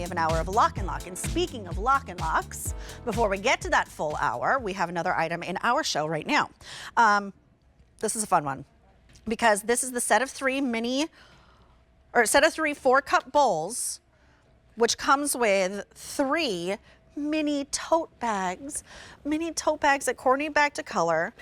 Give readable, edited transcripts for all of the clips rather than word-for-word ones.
have an hour of Lock and Lock. And speaking of Lock and Locks, before we get to that full hour, we have another item in our show right now. This is a fun one because this is the set of three 4-cup bowls, which comes with 3 mini tote bags that coordinate back to color,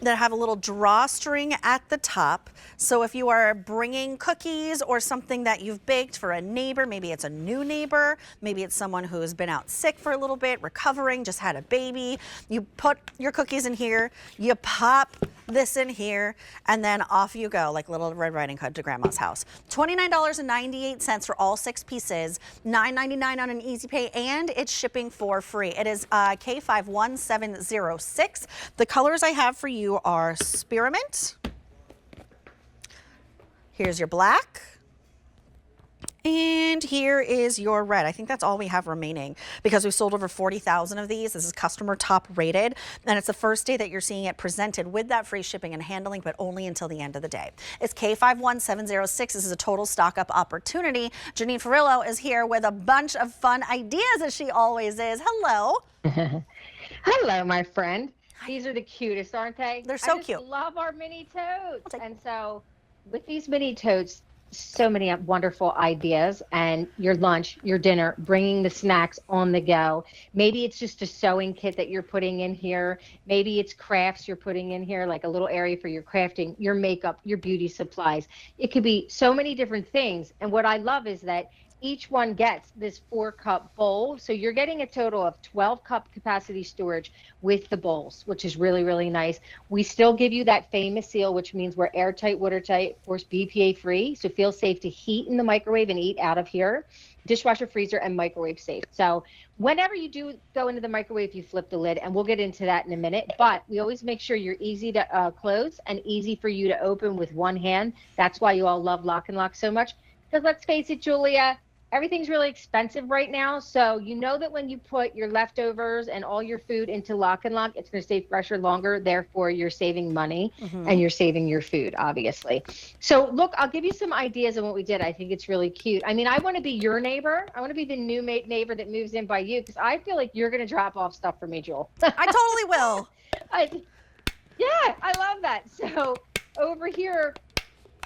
that have a little drawstring at the top. So if you are bringing cookies or something that you've baked for a neighbor, maybe it's a new neighbor, maybe it's someone who's been out sick for a little bit, recovering, just had a baby, you put your cookies in here, you pop this in here, and then off you go like Little Red Riding Hood to grandma's house. $29.98 for all 6 pieces, $9.99 on an easy pay, and it's shipping for free. It is K51706. The colors I have for you are spearmint. Here's your black. And here is your red. I think that's all we have remaining because we sold over 40,000 of these. This is customer top rated, and it's the first day that you're seeing it presented with that free shipping and handling, but only until the end of the day. It's K51706. This is a total stock up opportunity. Janine Ferrillo is here with a bunch of fun ideas, as she always is. Hello. Hello, my friend. These are the cutest, aren't they? They're so cute. I just love our mini totes. And so with these mini totes, so many wonderful ideas, and your lunch, your dinner, bringing the snacks on the go. Maybe it's just a sewing kit that you're putting in here. Maybe it's crafts you're putting in here, like a little area for your crafting, your makeup, your beauty supplies. It could be so many different things. And what I love is that each one gets this 4-cup bowl. So you're getting a total of 12-cup capacity storage with the bowls, which is really, really nice. We still give you that famous seal, which means we're airtight, watertight, of course, BPA free. So feel safe to heat in the microwave and eat out of here. Dishwasher, freezer, and microwave safe. So whenever you do go into the microwave, you flip the lid, and we'll get into that in a minute. But we always make sure you're easy to close and easy for you to open with one hand. That's why you all love Lock and Lock so much. Because let's face it, Julia, everything's really expensive right now. So you know that when you put your leftovers and all your food into Lock and Lock, it's going to stay fresher longer. Therefore, you're saving money and you're saving your food, obviously. So look, I'll give you some ideas on what we did. I think it's really cute. I mean, I want to be your neighbor. I want to be the new neighbor that moves in by you, because I feel like you're going to drop off stuff for me, Jewel. I totally will. Yeah, I love that. So over here,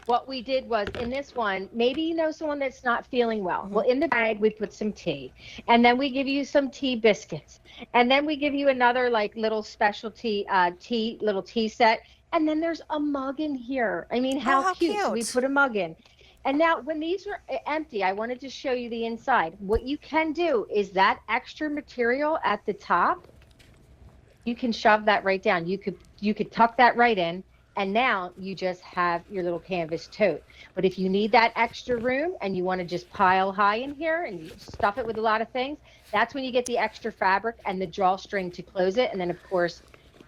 what we did was, in this one, maybe you know someone that's not feeling well. Well, in the bag, we put some tea, and then we give you some tea biscuits, and then we give you another like little specialty little tea set, and then there's a mug in here. I mean, how cute. So we put a mug in. And now when these were empty, I wanted to show you the inside. What you can do is that extra material at the top, you can shove that right down. You could tuck that right in. And now you just have your little canvas tote. But if you need that extra room and you want to just pile high in here and you stuff it with a lot of things, that's when you get the extra fabric and the drawstring to close it. And then, of course,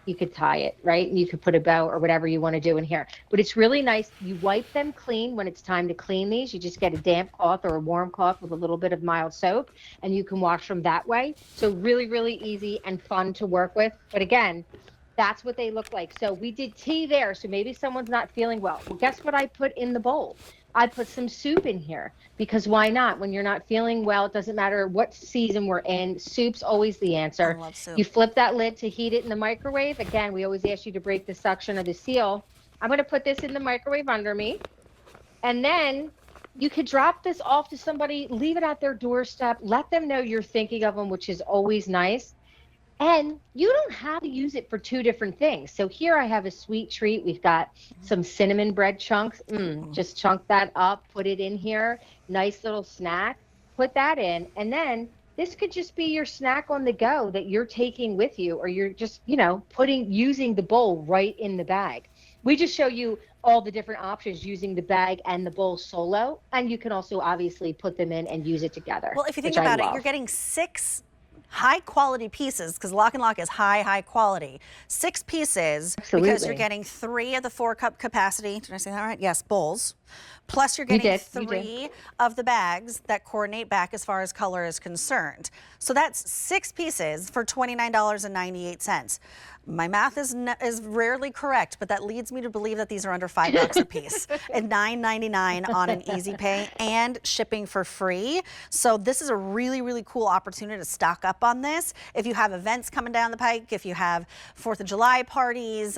you could tie it, right? And you could put a bow or whatever you want to do in here. But it's really nice. You wipe them clean when it's time to clean these. You just get a damp cloth or a warm cloth with a little bit of mild soap, and you can wash them that way. So really, really easy and fun to work with. But again, that's what they look like. So we did tea there. So maybe someone's not feeling well. Well, guess what I put in the bowl? I put some soup in here, because why not? When you're not feeling well, it doesn't matter what season we're in. Soup's always the answer. I love soup. You flip that lid to heat it in the microwave. Again, we always ask you to break the suction of the seal. I'm going to put this in the microwave under me. And then you could drop this off to somebody, leave it at their doorstep, let them know you're thinking of them, which is always nice. And you don't have to use it for 2 different things. So here I have a sweet treat. We've got some cinnamon bread chunks. Just chunk that up, put it in here. Nice little snack. Put that in. And then this could just be your snack on the go that you're taking with you, or you're just, using the bowl right in the bag. We just show you all the different options using the bag and the bowl solo. And you can also obviously put them in and use it together. Well, if you think about it, you're getting 6 high quality pieces, because LocknLock is high quality. 6 pieces, because you're Absolutely. getting 3 of the 4-cup capacity. Did I say that right? Yes, bowls. Plus you're getting You did. 3 of the bags that coordinate back as far as color is concerned. So that's 6 pieces for $29.98. My math is rarely correct, but that leads me to believe that these are under $5 a piece and $9.99 on an easy pay and shipping for free. So this is a really cool opportunity to stock up on this. If you have events coming down the pike, if you have 4th of July parties,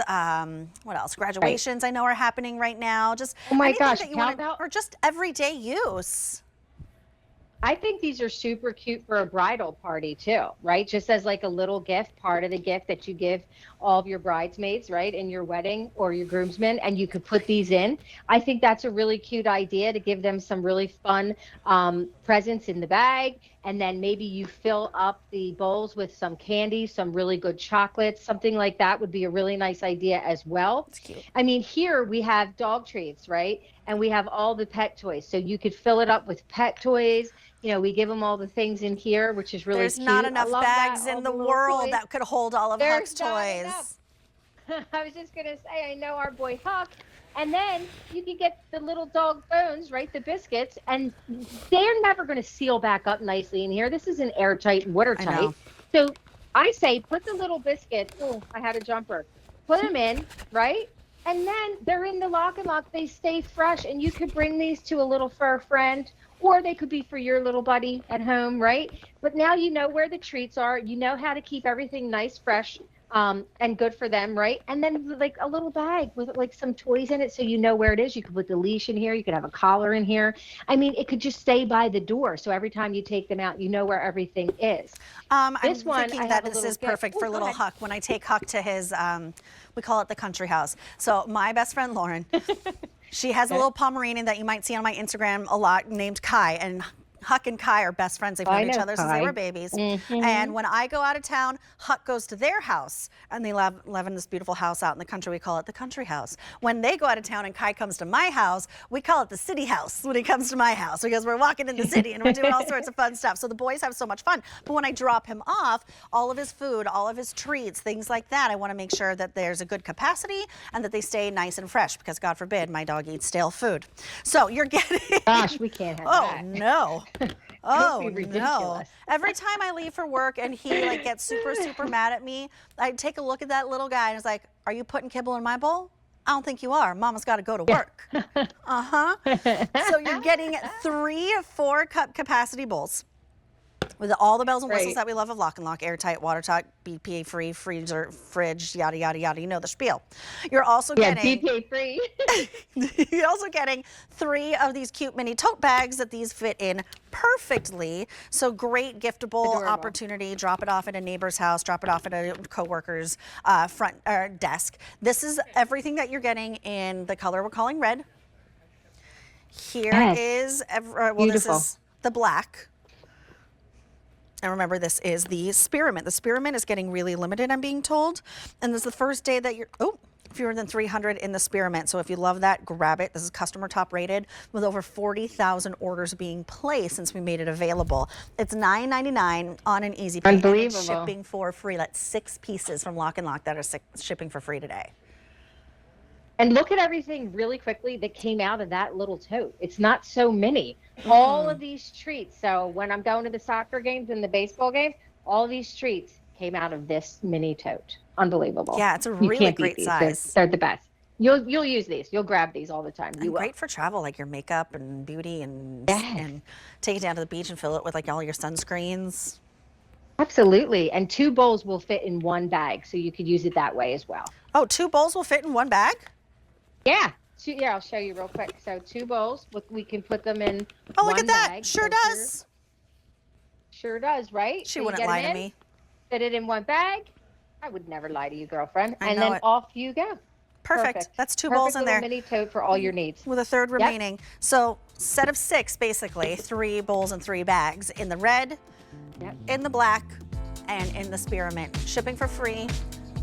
what else? Graduations I know are happening right now. Just Oh my anything gosh, that you how want about- or just everyday use. I think these are super cute for a bridal party too, right? Just as like a little gift, part of the gift that you give all of your bridesmaids, right, in your wedding or your groomsmen, and you could put these in. I think that's a really cute idea to give them some really fun presents in the bag, and then maybe you fill up the bowls with some candy, some really good chocolates, something like that would be a really nice idea as well. It's cute. I mean, here we have dog treats, right? And we have all the pet toys. So you could fill it up with pet toys. You know, we give them all the things in here, which is really There's cute. not I enough love bags that, all in the little world toys. that could hold all of Huck's There's not toys. enough. I was just going to say, I know our boy Huck. And then you can get the little dog bones, right? The biscuits. And they're never going to seal back up nicely in here. This is an airtight, watertight. So I say put the little biscuits. Oh, I had a jumper. Put them in, right? And then they're in the LocknLock. They stay fresh. And you could bring these to a little fur friend, or they could be for your little buddy at home, right? But now you know where the treats are. You know how to keep everything nice, fresh, and good for them, right? And then like a little bag with like some toys in it, so you know where it is. You could put the leash in here. You could have a collar in here. I mean, it could just stay by the door, so every time you take them out, you know where everything is. I'm This one, thinking I that have a this little is gift. perfect Oh, for go little ahead. Huck. When I take Huck to his, we call it the country house. So my best friend Lauren, she has a little Pomeranian that you might see on my Instagram a lot named Kai, and Huck and Kai are best friends. They've known each other since they were babies. And when I go out of town, Huck goes to their house, and they live in this beautiful house out in the country. We call it the country house. When they go out of town and Kai comes to my house, we call it the city house when he comes to my house, because we're walking in the city and we're doing all sorts of fun stuff. So the boys have so much fun. But when I drop him off, all of his food, all of his treats, things like that, I want to make sure that there's a good capacity and that they stay nice and fresh, because God forbid my dog eats stale food. So you're getting... Gosh, we can't have that. Oh, no. Oh, Don't be no. ridiculous. Every time I leave for work and he like gets super mad at me, I take a look at that little guy and it's like, are you putting kibble in my bowl? I don't think you are. Mama's got to go to work. So you're getting 3 4-cup capacity bowls with all the bells and whistles that we love of LocknLock: airtight, watertight, BPA free, freezer, fridge, yada yada yada. You know the spiel. You're also getting BPA free. you're also getting 3 of these cute mini tote bags that these fit in perfectly. So great giftable Adorable. opportunity. Drop it off at a neighbor's house. Drop it off at a coworker's front desk. This is everything that you're getting in the color we're calling red. Here is this is the black. And remember, this is the spearmint. The spearmint is getting really limited, I'm being told. And this is the first day that you're, fewer than 300 in the spearmint. So if you love that, grab it. This is customer top rated with over 40,000 orders being placed since we made it available. It's $9.99 on an easy pay. Unbelievable. And it's shipping for free. That's 6 pieces from LocknLock that are shipping for free today. And look at everything really quickly that came out of that little tote. It's not so many. All of these treats. So when I'm going to the soccer games and the baseball games, all these treats came out of this mini tote. Unbelievable. Yeah, it's a You really can't beat great these. size. They're the best. You'll use these. You'll grab these all the time. You And will. great for travel, like your makeup and beauty, and take it down to the beach and fill it with like all your sunscreens. Absolutely. And 2 bowls will fit in 1 bag, so you could use it that way as well. Oh, 2 bowls will fit in 1 bag? Yeah. I'll show you real quick. So 2 bowls, we can put them in Oh, one look at that. bag. Sure So does. Sure does, right? She So you wouldn't get lie 'em to in, me. Fit it in 1 bag. I would never lie to you, girlfriend. I And know then it. off you go. Perfect. That's 2 Perfect bowls in little there mini tote for all your needs. with a 3rd remaining. So set of 6, basically, 3 bowls and 3 bags in the red, in the black, and in the spearmint. Shipping for free.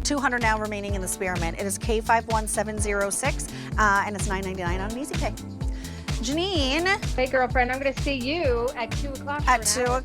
200 now remaining in the spearmint. It is K51706, and it's $9.99 on an easy pay. Janine. Hey, girlfriend, I'm going to see you at 2 o'clock. At 2 o'clock.